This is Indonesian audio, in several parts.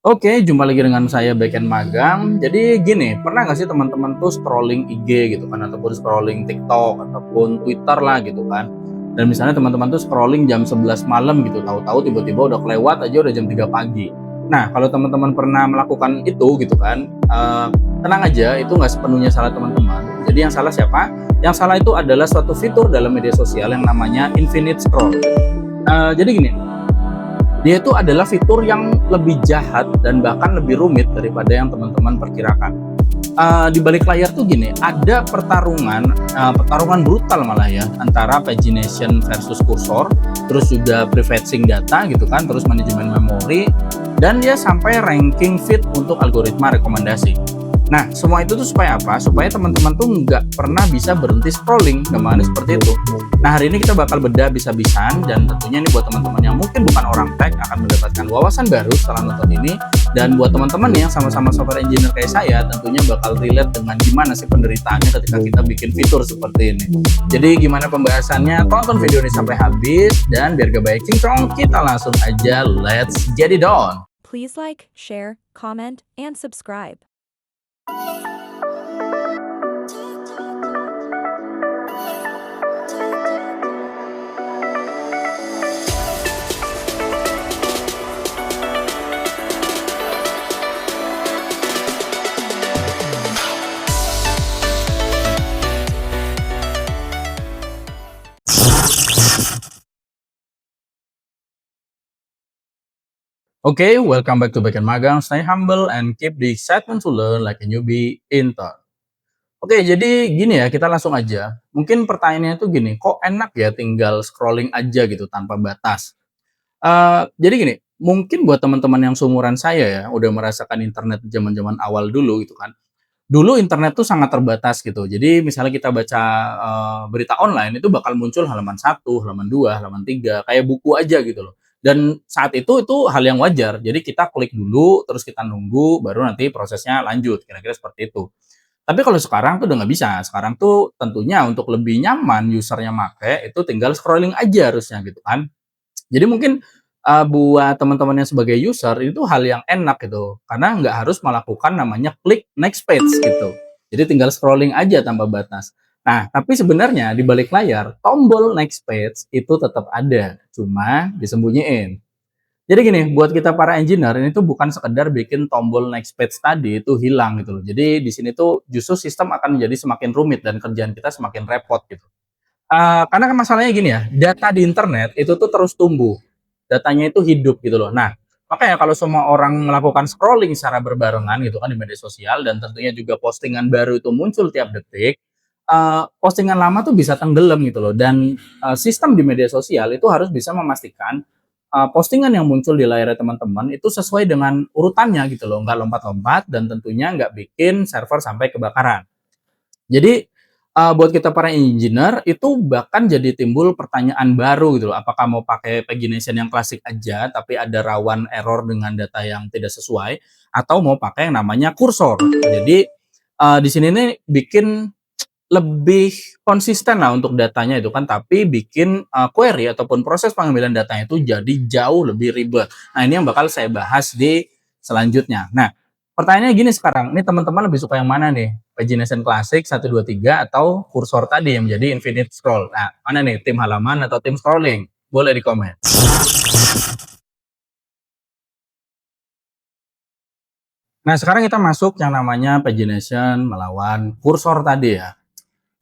Oke, jumpa lagi dengan saya Beken Magang. Jadi gini, pernah nggak sih teman-teman tuh scrolling IG gitu kan, ataupun scrolling TikTok, ataupun Twitter lah gitu kan. Dan misalnya teman-teman tuh scrolling jam 11 malam gitu, tahu-tahu tiba-tiba udah kelewat aja udah jam 3 pagi. Nah, kalau teman-teman pernah melakukan itu gitu kan, tenang aja, itu nggak sepenuhnya salah teman-teman. Jadi yang salah siapa? Yang salah itu adalah suatu fitur dalam media sosial yang namanya infinite scroll. Jadi gini, dia itu adalah fitur yang lebih jahat dan bahkan lebih rumit daripada yang teman-teman perkirakan. Di balik layar tuh gini, ada pertarungan brutal malah ya antara pagination versus kursor, terus juga prefetching data gitu kan, terus manajemen memori, dan ya sampai ranking feed untuk algoritma rekomendasi. Nah, semua itu tuh supaya apa? Supaya teman-teman tuh nggak pernah bisa berhenti scrolling, gampangannya seperti itu. Nah, hari ini kita bakal bedah bisa-bisan, dan tentunya ini buat teman-teman yang mungkin bukan orang tech akan mendapatkan wawasan baru setelah nonton ini. Dan buat teman-teman yang sama-sama software engineer kayak saya, tentunya bakal relate dengan gimana sih penderitaannya ketika kita bikin fitur seperti ini. Jadi gimana pembahasannya? Tonton video ini sampai habis, dan biar gak banyak cincong, kita langsung aja let's get it on. Please like, share, comment, and subscribe. Okay, welcome back to Backend Magang. Stay humble and keep the excitement to learn like a newbie intern. Oke, jadi gini ya, kita langsung aja. Mungkin pertanyaannya itu gini, kok enak ya tinggal scrolling aja gitu tanpa batas? Jadi gini, mungkin buat teman-teman yang seumuran saya ya, udah merasakan internet zaman-zaman awal dulu gitu kan. Dulu internet tuh sangat terbatas gitu. Jadi misalnya kita baca berita online itu bakal muncul halaman satu, halaman 2, halaman 3, kayak buku aja gitu loh. Dan saat itu hal yang wajar. Jadi kita klik dulu, terus kita nunggu, baru nanti prosesnya lanjut, kira-kira seperti itu. Tapi kalau sekarang tuh udah nggak bisa. Sekarang tuh tentunya untuk lebih nyaman usernya make, itu tinggal scrolling aja harusnya gitu kan. Jadi mungkin, buat teman-teman yang sebagai user itu hal yang enak gitu, karena nggak harus melakukan namanya klik next page gitu. Jadi tinggal scrolling aja tanpa batas. Nah, tapi sebenarnya di balik layar, tombol next page itu tetap ada, cuma disembunyiin. Jadi gini, buat kita para engineer ini tuh bukan sekedar bikin tombol next page tadi itu hilang gitu loh. Jadi di sini tuh justru sistem akan menjadi semakin rumit dan kerjaan kita semakin repot gitu. Karena kan masalahnya gini ya, data di internet itu tuh terus tumbuh, datanya itu hidup gitu loh. Nah, makanya kalau semua orang melakukan scrolling secara berbarengan gitu kan di media sosial, dan tentunya juga postingan baru itu muncul tiap detik, postingan lama tuh bisa tenggelam gitu loh. Dan sistem di media sosial itu harus bisa memastikan postingan yang muncul di layar teman-teman itu sesuai dengan urutannya gitu loh, nggak lompat-lompat, dan tentunya nggak bikin server sampai kebakaran. Jadi, buat kita para engineer itu bahkan jadi timbul pertanyaan baru gitu loh, apakah mau pakai pagination yang klasik aja tapi ada rawan error dengan data yang tidak sesuai, atau mau pakai yang namanya kursor. Jadi, di sini nih bikin lebih konsisten lah untuk datanya itu kan, tapi bikin, query ataupun proses pengambilan datanya itu jadi jauh lebih ribet. Nah, ini yang bakal saya bahas di selanjutnya. Nah, pertanyaannya gini sekarang, ini teman-teman lebih suka yang mana nih? Pagination klasik 1, 2, 3 atau kursor tadi yang menjadi infinite scroll? Nah, mana nih, tim halaman atau tim scrolling? Boleh di komen. Nah, sekarang kita masuk yang namanya pagination melawan kursor tadi ya.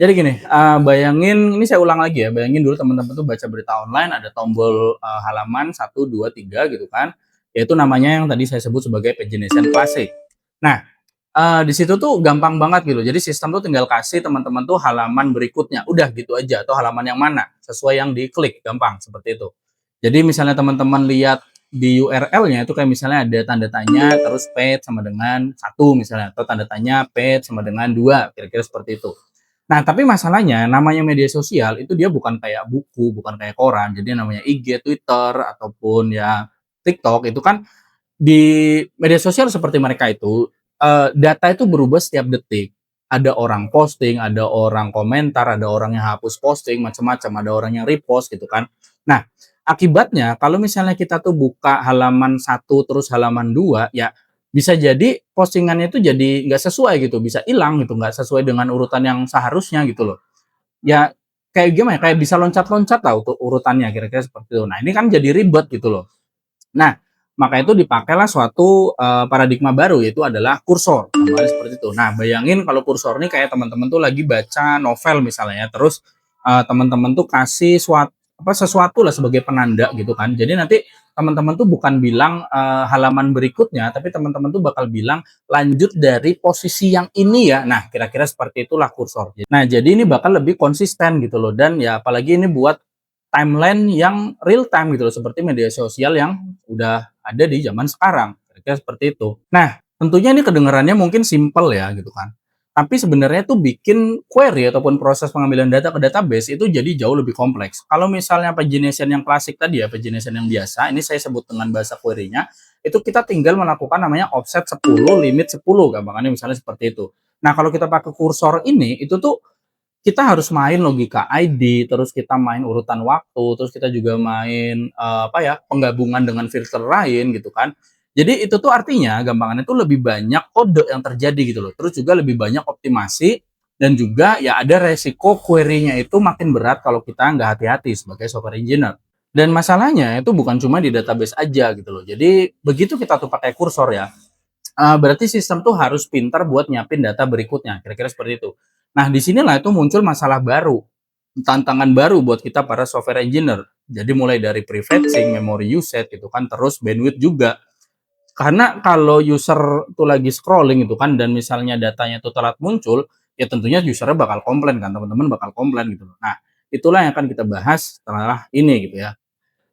Jadi gini, bayangin ini saya ulang lagi ya, bayangin dulu teman-teman tuh baca berita online ada tombol, halaman 1, 2, 3 gitu kan, yaitu namanya yang tadi saya sebut sebagai pagination klasik. Nah, di situ tuh gampang banget gitu, jadi sistem tuh tinggal kasih teman-teman tuh halaman berikutnya, udah gitu aja, atau halaman yang mana, sesuai yang diklik, gampang seperti itu. Jadi misalnya teman-teman lihat di URL-nya itu kayak misalnya ada tanda tanya, terus page sama dengan satu misalnya, atau tanda tanya page sama dengan 2, kira-kira seperti itu. Nah, tapi masalahnya namanya media sosial itu dia bukan kayak buku, bukan kayak koran. Jadi namanya IG, Twitter, ataupun ya TikTok itu kan di media sosial seperti mereka itu, data itu berubah setiap detik. Ada orang posting, ada orang komentar, ada orang yang hapus posting, macam-macam, ada orang yang repost gitu kan. Nah, Akibatnya kalau misalnya kita tuh buka halaman satu terus halaman 2 ya bisa jadi postingannya itu jadi nggak sesuai gitu, bisa hilang gitu, nggak sesuai dengan urutan yang seharusnya gitu loh. Ya kayak gimana ya, kayak bisa loncat-loncat lah untuk urutannya kira-kira seperti itu. Nah ini kan jadi ribet gitu loh. Nah, maka itu dipakailah suatu, paradigma baru yaitu adalah kursor, namanya seperti itu. Nah, bayangin kalau kursor ini kayak teman-teman tuh lagi baca novel misalnya ya, terus, teman-teman tuh kasih sesuatu lah sebagai penanda gitu kan. Jadi nanti teman-teman tuh bukan bilang, halaman berikutnya, tapi teman-teman tuh bakal bilang, "Lanjut dari posisi yang ini ya." Nah, kira-kira seperti itulah kursor. Nah, jadi ini bakal lebih konsisten gitu loh dan ya apalagi ini buat timeline yang real time gitu loh, seperti media sosial yang udah ada di zaman sekarang, kira-kira seperti itu. Nah, tentunya ini kedengarannya mungkin simple ya gitu kan, tapi sebenarnya tuh bikin query ataupun proses pengambilan data ke database itu jadi jauh lebih kompleks. Kalau misalnya pagination yang klasik tadi ya, pagination yang biasa, ini saya sebut dengan bahasa query-nya, itu kita tinggal melakukan namanya offset 10, limit 10, gampangannya misalnya seperti itu. Nah, kalau kita pakai kursor ini, itu tuh kita harus main logika ID, terus kita main urutan waktu, terus kita juga main, penggabungan dengan filter lain gitu kan. Jadi itu tuh artinya gampangannya tuh lebih banyak kode yang terjadi gitu loh, terus juga lebih banyak optimasi dan juga ya ada resiko query-nya itu makin berat kalau kita nggak hati-hati sebagai software engineer. Dan masalahnya itu bukan cuma di database aja gitu loh. Jadi begitu kita tuh pakai kursor ya, berarti sistem tuh harus pintar buat nyiapin data berikutnya, kira-kira seperti itu. Nah, di sinilah itu muncul masalah baru, tantangan baru buat kita para software engineer. Jadi mulai dari prefetching, memory usage gitu kan, terus bandwidth juga. Karena kalau user tuh lagi scrolling gitu kan dan misalnya datanya tuh telat muncul, ya tentunya usernya bakal komplain kan, teman-teman bakal komplain gitu loh. Nah, itulah yang akan kita bahas setelah ini gitu ya.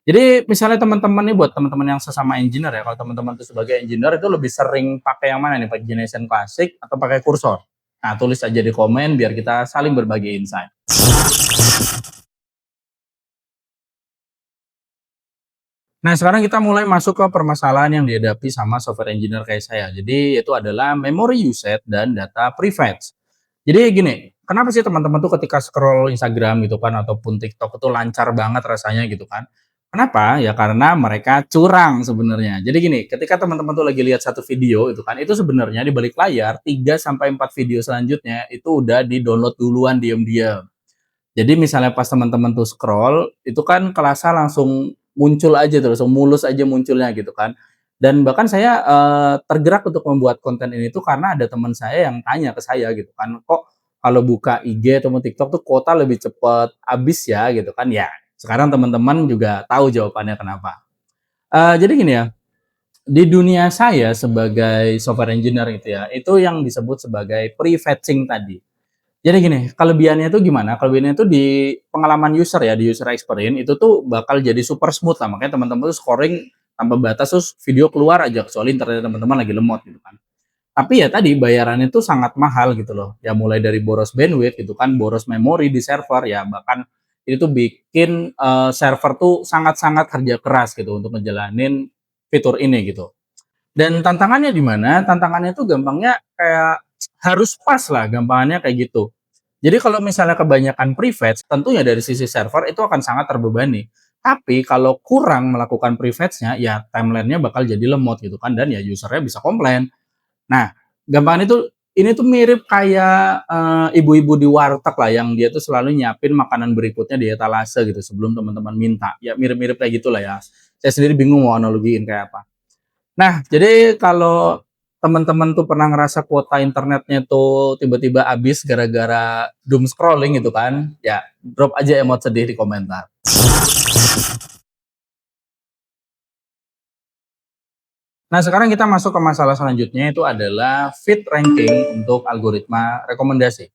Jadi misalnya teman-teman nih buat teman-teman yang sesama engineer ya, kalau teman-teman tuh sebagai engineer itu lebih sering pakai yang mana nih, pagination klasik atau pakai kursor? Nah, tulis aja di komen biar kita saling berbagi insight. Nah, sekarang kita mulai masuk ke permasalahan yang dihadapi sama software engineer kayak saya. Jadi itu adalah memory usage dan data prefetch. Jadi gini, kenapa sih teman-teman tuh ketika scroll Instagram gitu kan ataupun TikTok itu lancar banget rasanya gitu kan? Kenapa? Ya karena mereka curang sebenarnya. Jadi gini, ketika teman-teman tuh lagi lihat satu video itu kan, itu sebenarnya di balik layar 3 sampai 4 video selanjutnya itu udah di-download duluan diam-diam. Jadi misalnya pas teman-teman tuh scroll, itu kan kelasnya langsung muncul aja terus, langsung mulus aja munculnya gitu kan. Dan bahkan saya, tergerak untuk membuat konten ini tuh karena ada teman saya yang tanya ke saya gitu kan, "Kok kalau buka IG ataupun TikTok tuh kuota lebih cepet habis ya?" Gitu kan. Ya, sekarang teman-teman juga tahu jawabannya kenapa. Jadi gini ya, di dunia saya sebagai software engineer gitu ya, itu yang disebut sebagai prefetching tadi. Jadi gini, kelebihannya itu gimana? Kelebihannya itu di pengalaman user ya, di user experience itu tuh bakal jadi super smooth lah. Makanya teman-teman tuh scoring tanpa batas terus video keluar aja kecuali internet teman-teman lagi lemot gitu kan. Tapi ya tadi bayarannya itu sangat mahal gitu loh. Ya mulai dari boros bandwidth gitu kan, boros memori di server ya bahkan itu tuh bikin server tuh sangat-sangat kerja keras gitu untuk ngejalanin fitur ini gitu. Dan tantangannya di mana? Tantangannya tuh gampangnya kayak harus pas lah, gampangannya kayak gitu. Jadi kalau misalnya kebanyakan prefetch, tentunya dari sisi server itu akan sangat terbebani. Tapi kalau kurang melakukan prefetch-nya, ya timeline-nya bakal jadi lemot gitu kan, dan ya user-nya bisa komplain. Nah, gampangannya itu ini tuh mirip kayak, ibu-ibu di warteg lah yang dia tuh selalu nyiapin makanan berikutnya di etalase gitu sebelum teman-teman minta. Ya mirip-mirip kayak gitulah ya. Saya sendiri bingung mau analogiin kayak apa. Nah, jadi kalau teman-teman tuh pernah ngerasa kuota internetnya tuh tiba-tiba habis gara-gara doom scrolling gitu kan, ya drop aja emot sedih di komentar. Nah, sekarang kita masuk ke masalah selanjutnya itu adalah feed ranking untuk algoritma rekomendasi.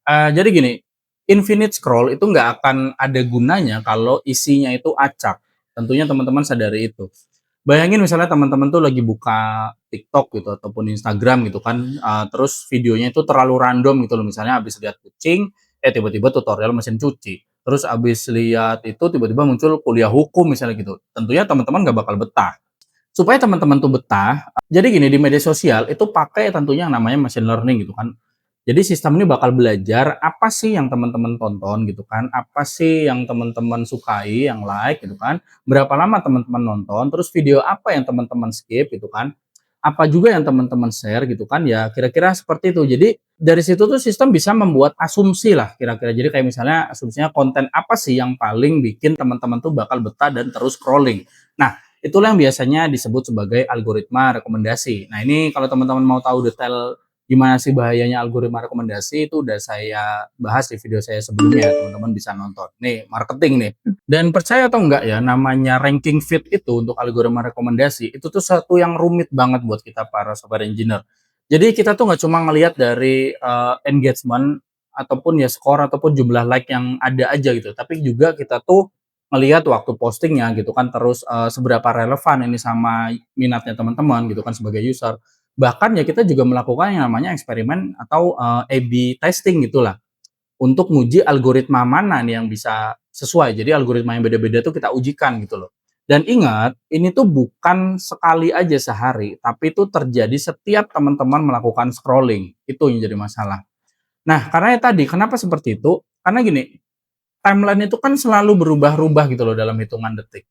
Jadi gini, infinite scroll itu nggak akan ada gunanya kalau isinya itu acak. Tentunya teman-teman sadari itu. Bayangin misalnya teman-teman tuh lagi buka TikTok gitu ataupun Instagram gitu kan, terus videonya itu terlalu random gitu loh, misalnya habis lihat kucing, tiba-tiba tutorial mesin cuci. Terus habis lihat itu tiba-tiba muncul kuliah hukum misalnya gitu. Tentunya teman-teman nggak bakal betah. Supaya teman-teman tuh betah, jadi gini di media sosial itu pakai tentunya yang namanya machine learning gitu kan. Jadi sistem ini bakal belajar apa sih yang teman-teman tonton gitu kan, apa sih yang teman-teman sukai, yang like gitu kan, berapa lama teman-teman nonton, terus video apa yang teman-teman skip gitu kan, apa juga yang teman-teman share gitu kan, ya kira-kira seperti itu. Jadi dari situ tuh sistem bisa membuat asumsi lah kira-kira. Jadi kayak misalnya asumsinya konten apa sih yang paling bikin teman-teman tuh bakal betah dan terus scrolling. Nah, itulah yang biasanya disebut sebagai algoritma rekomendasi. Nah, ini kalau teman-teman mau tahu detail gimana sih bahayanya algoritma rekomendasi itu udah saya bahas di video saya sebelumnya, teman-teman bisa nonton. Nih, marketing nih. Dan percaya atau enggak ya, namanya ranking feed itu untuk algoritma rekomendasi, itu tuh satu yang rumit banget buat kita para software engineer. Jadi kita tuh nggak cuma ngelihat dari engagement ataupun ya skor ataupun jumlah like yang ada aja gitu, tapi juga kita tuh ngelihat waktu postingnya gitu kan, terus seberapa relevan ini sama minatnya teman-teman gitu kan sebagai user. Bahkan ya kita juga melakukan yang namanya eksperimen atau A/B testing gitulah, untuk nguji algoritma mana nih yang bisa sesuai. Jadi algoritma yang beda-beda tuh kita ujikan gitu loh. Dan ingat, ini tuh bukan sekali aja sehari, tapi itu terjadi setiap teman-teman melakukan scrolling. Itu yang jadi masalah. Nah, karena ya tadi, kenapa seperti itu? Karena gini, timeline itu kan selalu berubah-ubah gitu loh dalam hitungan detik.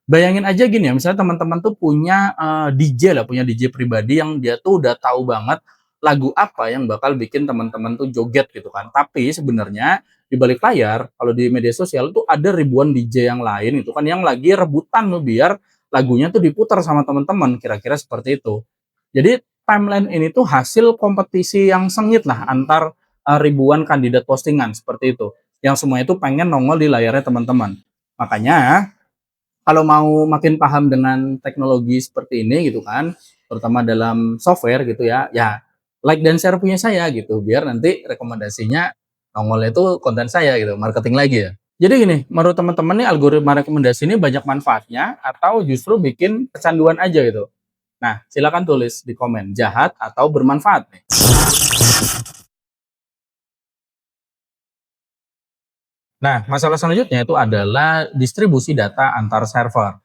Bayangin aja gini ya, misalnya teman-teman tuh punya DJ lah, punya DJ pribadi yang dia tuh udah tahu banget lagu apa yang bakal bikin teman-teman tuh joget gitu kan. Tapi sebenarnya di balik layar, kalau di media sosial tuh ada ribuan DJ yang lain itu kan yang lagi rebutan tuh biar lagunya tuh diputar sama teman-teman, kira-kira seperti itu. Jadi timeline ini tuh hasil kompetisi yang sengit lah antar ribuan kandidat postingan seperti itu. Yang semua itu pengen nongol di layarnya teman-teman. Makanya kalau mau makin paham dengan teknologi seperti ini gitu kan, terutama dalam software gitu ya, ya like dan share punya saya gitu, biar nanti rekomendasinya nongolnya itu konten saya gitu, marketing lagi ya. Jadi gini, menurut teman-teman nih algoritma rekomendasi ini banyak manfaatnya atau justru bikin kecanduan aja gitu? Nah, silakan tulis di komen, jahat atau bermanfaat nih. Nah, masalah selanjutnya itu adalah distribusi data antar server.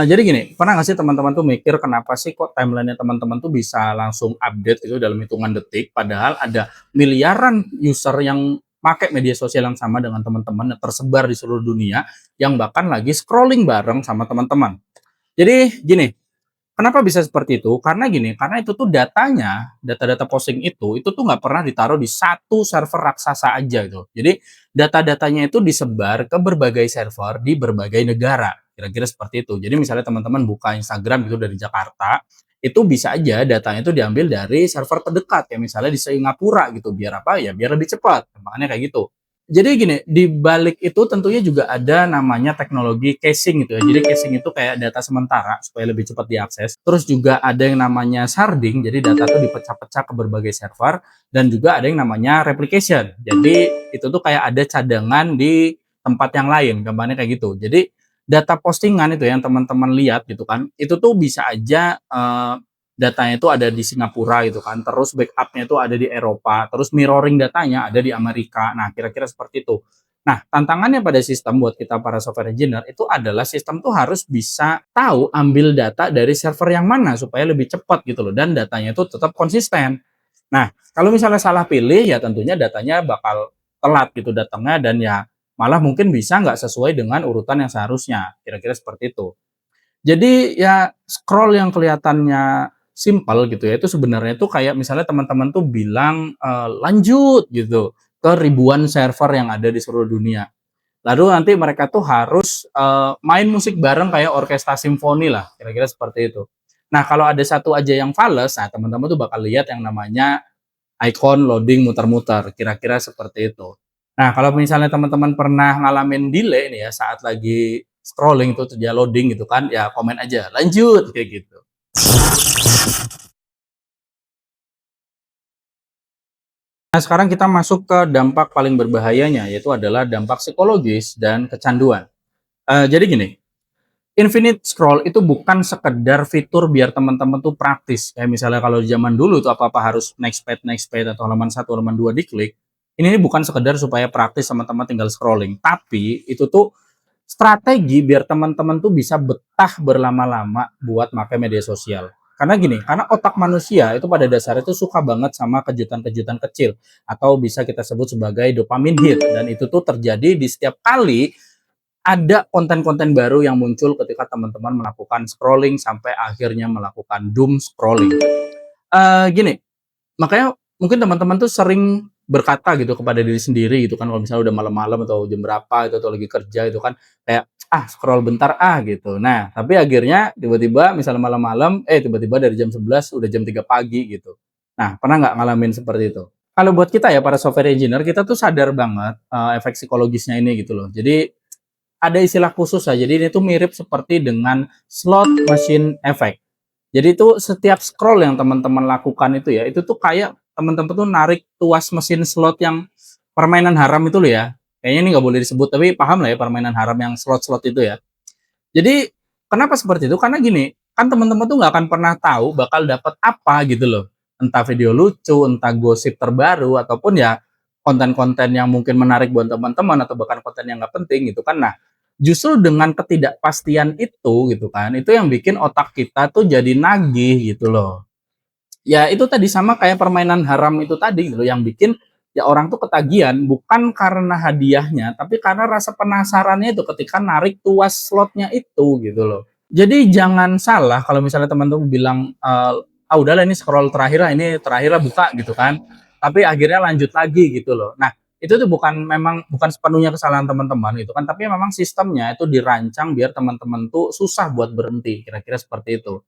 Jadi gini, pernah nggak sih teman-teman tuh mikir kenapa sih kok timeline-nya teman-teman tuh bisa langsung update itu dalam hitungan detik, padahal ada miliaran user yang pakai media sosial yang sama dengan teman-teman yang tersebar di seluruh dunia, yang bahkan lagi scrolling bareng sama teman-teman. Jadi gini, kenapa bisa seperti itu? Karena gini, karena itu tuh datanya, data-data posting itu tuh nggak pernah ditaruh di satu server raksasa aja gitu. Jadi data-datanya itu disebar ke berbagai server di berbagai negara, kira-kira seperti itu. Jadi misalnya teman-teman buka Instagram itu dari Jakarta, itu bisa aja datanya itu diambil dari server terdekat, ya misalnya di Singapura gitu, biar apa ya, biar lebih cepat, makanya kayak gitu. Jadi gini, di balik itu tentunya juga ada namanya teknologi caching gitu ya. Jadi caching itu kayak data sementara supaya lebih cepat diakses. Terus juga ada yang namanya sharding, jadi data tuh dipecah-pecah ke berbagai server dan juga ada yang namanya replication. Jadi itu tuh kayak ada cadangan di tempat yang lain, gambarnya kayak gitu. Jadi data postingan itu yang teman-teman lihat gitu kan, itu tuh bisa aja datanya itu ada di Singapura gitu kan, terus backupnya itu ada di Eropa, terus mirroring datanya ada di Amerika. Nah, kira-kira seperti itu. Nah, tantangannya pada sistem buat kita para software engineer itu adalah sistem tuh harus bisa tahu ambil data dari server yang mana supaya lebih cepat gitu loh dan datanya itu tetap konsisten. Nah, kalau misalnya salah pilih ya tentunya datanya bakal telat gitu datangnya dan ya malah mungkin bisa nggak sesuai dengan urutan yang seharusnya. Kira-kira seperti itu. Jadi ya scroll yang kelihatannya simpel gitu ya, itu sebenarnya tuh kayak misalnya teman-teman tuh bilang, "Lanjut," gitu, ke ribuan server yang ada di seluruh dunia. Lalu nanti mereka tuh harus, main musik bareng kayak orkestra simfoni lah, kira-kira seperti itu. Nah, kalau ada satu aja yang fales, nah teman-teman tuh bakal lihat yang namanya icon loading muter-muter, kira-kira seperti itu. Nah, kalau misalnya teman-teman pernah ngalamin delay nih ya saat lagi scrolling tuh dia loading gitu kan, ya komen aja, "Lanjut," kayak gitu. Nah, sekarang kita masuk ke dampak paling berbahayanya, yaitu adalah dampak psikologis dan kecanduan. Jadi gini, infinite scroll itu bukan sekedar fitur biar teman-teman tuh praktis. Kayak misalnya kalau zaman dulu tuh apa-apa harus next page atau halaman satu halaman 2 diklik. Ini bukan sekedar supaya praktis teman-teman tinggal scrolling, tapi itu tuh strategi biar teman-teman tuh bisa betah berlama-lama buat pakai media sosial. Karena gini, karena otak manusia itu pada dasarnya itu suka banget sama kejutan-kejutan kecil atau bisa kita sebut sebagai dopamine hit dan itu tuh terjadi di setiap kali ada konten-konten baru yang muncul ketika teman-teman melakukan scrolling sampai akhirnya melakukan doom scrolling. Gini, makanya mungkin teman-teman tuh sering berkata gitu kepada diri sendiri gitu kan kalau misalnya udah malam-malam atau jam berapa itu atau lagi kerja itu kan kayak, "Ah, scroll bentar ah," gitu. Nah, tapi akhirnya tiba-tiba misalnya malam-malam, tiba-tiba dari jam 11 udah jam 3 pagi gitu. Nah, pernah nggak ngalamin seperti itu? Kalau buat kita ya para software engineer, kita tuh sadar banget, efek psikologisnya ini gitu loh. Jadi ada istilah khusus ya, jadi ini tuh mirip seperti dengan slot machine effect. Jadi itu setiap scroll yang teman-teman lakukan itu ya, itu tuh kayak teman-teman tuh narik tuas mesin slot yang permainan haram itu loh ya. Kayaknya ini nggak boleh disebut, tapi paham lah ya permainan haram yang slot-slot itu ya. Jadi kenapa seperti itu? Karena gini, kan teman-teman tuh nggak akan pernah tahu bakal dapat apa gitu loh. Entah video lucu, entah gosip terbaru, ataupun ya konten-konten yang mungkin menarik buat teman-teman atau bahkan konten yang nggak penting gitu kan. Nah, justru dengan ketidakpastian itu gitu kan, itu yang bikin otak kita tuh jadi nagih gitu loh. Ya itu tadi sama kayak permainan haram itu tadi gitu loh, yang bikin ya orang tuh ketagihan bukan karena hadiahnya, tapi karena rasa penasarannya itu ketika narik tuas slotnya itu gitu loh. Jadi jangan salah kalau misalnya teman-teman bilang, "Ah udahlah ini scroll terakhir lah, ini terakhir lah buka," gitu kan. Tapi akhirnya lanjut lagi gitu loh. Nah, itu tuh bukan sepenuhnya kesalahan teman-teman gitu kan, tapi memang sistemnya itu dirancang biar teman-teman tuh susah buat berhenti, kira-kira seperti itu.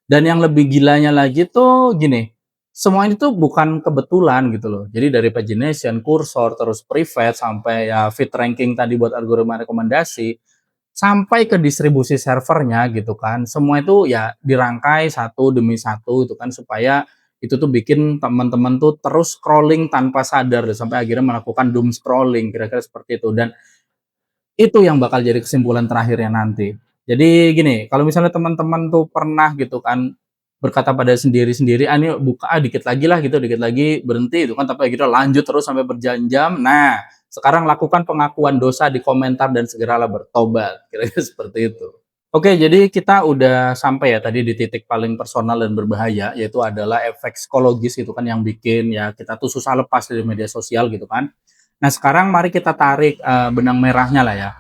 Dan yang lebih gilanya lagi tuh gini, semua ini tuh bukan kebetulan gitu loh. Jadi dari pagination, kursor, terus private, sampai ya feed ranking tadi buat algoritma rekomendasi, sampai ke distribusi servernya gitu kan. Semua itu ya dirangkai satu demi satu itu kan supaya itu tuh bikin teman-teman tuh terus scrolling tanpa sadar dan sampai akhirnya melakukan doom scrolling kira-kira seperti itu. Dan itu yang bakal jadi kesimpulan terakhirnya nanti. Jadi gini, kalau misalnya teman-teman tuh pernah gitu kan, berkata pada sendiri-sendiri, "Ah, ini buka ah, dikit lagi lah gitu, dikit lagi berhenti," itu kan, tapi akhirnya lanjut terus sampai berjam-jam. Nah, sekarang lakukan pengakuan dosa di komentar dan segeralah bertobat, kira-kira seperti itu. Oke, jadi kita udah sampai ya tadi di titik paling personal dan berbahaya, yaitu adalah efek psikologis itu kan yang bikin ya kita tuh susah lepas dari media sosial gitu kan. Nah, sekarang mari kita tarik, benang merahnya lah ya.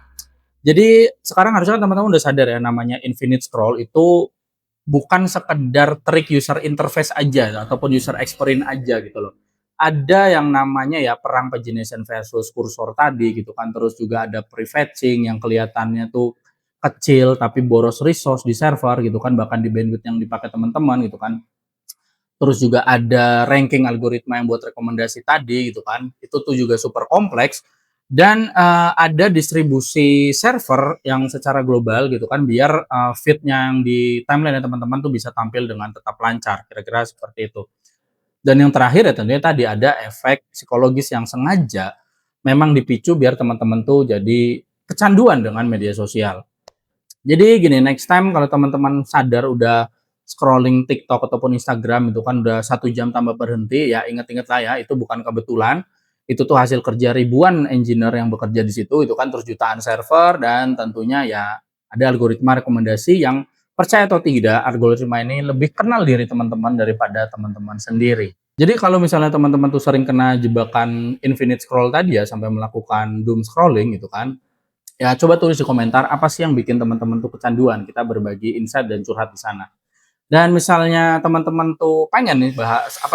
Jadi sekarang harusnya teman-teman udah sadar ya namanya infinite scroll itu bukan sekedar trik user interface aja ataupun user experience aja gitu loh. Ada yang namanya ya perang pagination versus kursor tadi gitu kan, terus juga ada prefetching yang kelihatannya tuh kecil tapi boros resource di server gitu kan, bahkan di bandwidth yang dipakai teman-teman gitu kan. Terus juga ada ranking algoritma yang buat rekomendasi tadi gitu kan, itu tuh juga super kompleks dan, ada distribusi server yang secara global gitu kan biar, feed-nya yang di timeline teman-teman tuh bisa tampil dengan tetap lancar, kira-kira seperti itu. Dan yang terakhir ya tentunya tadi ada efek psikologis yang sengaja memang dipicu biar teman-teman tuh jadi kecanduan dengan media sosial. Jadi gini, next time kalau teman-teman sadar udah scrolling TikTok ataupun Instagram itu kan udah 1 jam tambah berhenti, ya inget-inget lah ya, itu bukan kebetulan. Itu tuh hasil kerja ribuan engineer yang bekerja di situ, itu kan terus jutaan server dan tentunya ya ada algoritma rekomendasi yang percaya atau tidak, algoritma ini lebih kenal diri teman-teman daripada teman-teman sendiri. Jadi kalau misalnya teman-teman tuh sering kena jebakan infinite scroll tadi ya, sampai melakukan doom scrolling gitu kan, ya coba tulis di komentar apa sih yang bikin teman-teman tuh kecanduan, kita berbagi insight dan curhat di sana. Dan misalnya teman-teman tuh pengen nih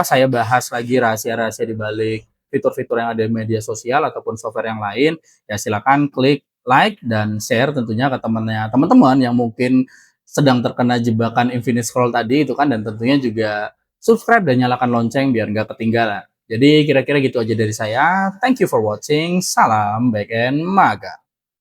saya bahas lagi rahasia-rahasia di balik fitur-fitur yang ada di media sosial ataupun software yang lain, ya silakan klik like dan share tentunya ke temannya teman-teman yang mungkin sedang terkena jebakan infinite scroll tadi itu kan, dan tentunya juga subscribe dan nyalakan lonceng biar nggak ketinggalan. Jadi kira-kira gitu aja dari saya. Thank you for watching. Salam back and maga.